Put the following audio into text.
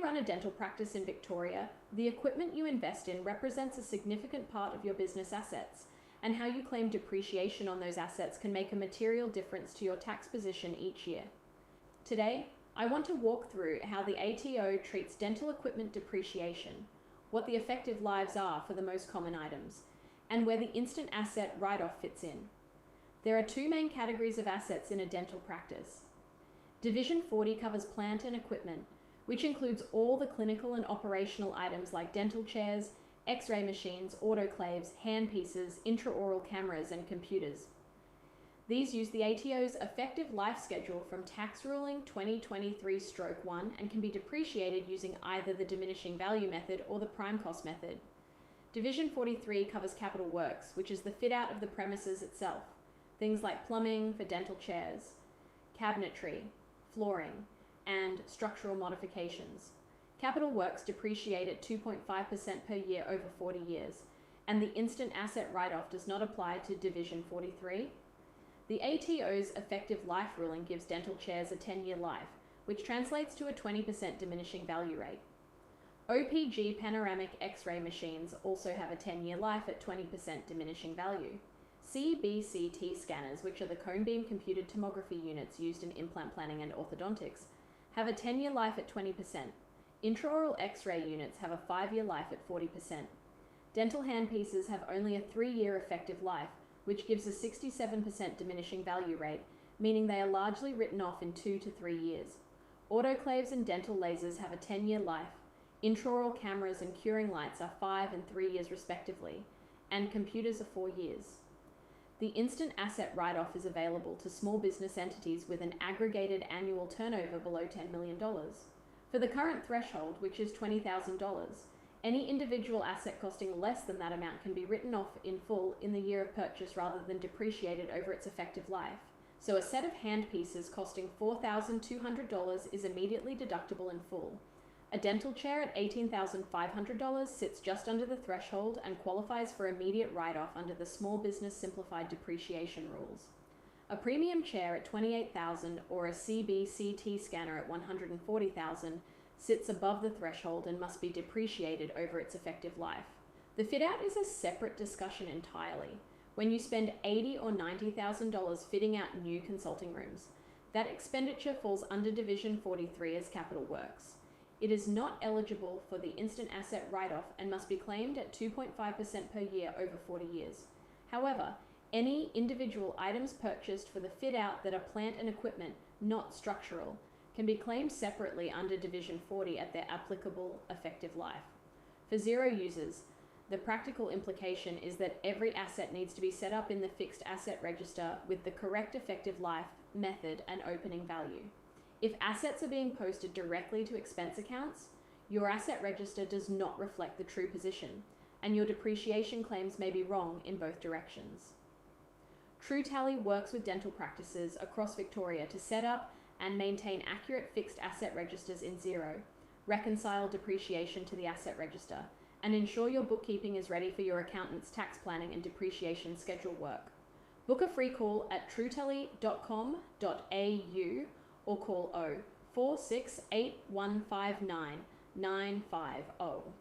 run a dental practice in Victoria, the equipment you invest in represents a significant part of your business assets, and how you claim depreciation on those assets can make a material difference to your tax position each year. Today, I want to walk through how the ATO treats dental equipment depreciation, what the effective lives are for the most common items, and where the instant asset write-off fits in. There are two main categories of assets in a dental practice. Division 40 covers plant and equipment, which includes all the clinical and operational items like dental chairs, X-ray machines, autoclaves, handpieces, intraoral cameras, and computers. These use the ATO's effective life schedule from Tax Ruling 2023/1 and can be depreciated using either the diminishing value method or the prime cost method. Division 43 covers capital works, which is the fit out of the premises itself, things like plumbing for dental chairs, cabinetry, flooring, and structural modifications. Capital works depreciate at 2.5% per year over 40 years, and the instant asset write-off does not apply to Division 43. The ATO's effective life ruling gives dental chairs a 10-year life, which translates to a 20% diminishing value rate. OPG panoramic X-ray machines also have a 10-year life at 20% diminishing value. CBCT scanners, which are the cone beam computed tomography units used in implant planning and orthodontics, have a 10-year life at 20%. Intraoral X-ray units have a 5-year life at 40%. Dental handpieces have only a 3-year effective life, which gives a 67% diminishing value rate, meaning they are largely written off in 2 to 3 years. Autoclaves and dental lasers have a 10-year life. Intraoral cameras and curing lights are 5 and 3 years respectively, and computers are 4 years. The instant asset write-off is available to small business entities with an aggregated annual turnover below $10 million. For the current threshold, which is $20,000, any individual asset costing less than that amount can be written off in full in the year of purchase rather than depreciated over its effective life. So a set of handpieces costing $4,200 is immediately deductible in full. A dental chair at $18,500 sits just under the threshold and qualifies for immediate write-off under the Small Business Simplified Depreciation rules. A premium chair at $28,000 or a CBCT scanner at $140,000 sits above the threshold and must be depreciated over its effective life. The fit-out is a separate discussion entirely. When you spend $80,000 or $90,000 fitting out new consulting rooms, that expenditure falls under Division 43 as capital works. It is not eligible for the instant asset write-off and must be claimed at 2.5% per year over 40 years. However, any individual items purchased for the fit-out that are plant and equipment, not structural, can be claimed separately under Division 40 at their applicable effective life. For Xero users, the practical implication is that every asset needs to be set up in the fixed asset register with the correct effective life, method, and opening value. If assets are being posted directly to expense accounts, your asset register does not reflect the true position, and your depreciation claims may be wrong in both directions. TrueTally works with dental practices across Victoria to set up and maintain accurate fixed asset registers in Xero, reconcile depreciation to the asset register, and ensure your bookkeeping is ready for your accountant's tax planning and depreciation schedule work. Book a free call at truetelly.com.au or call 0468 159 950.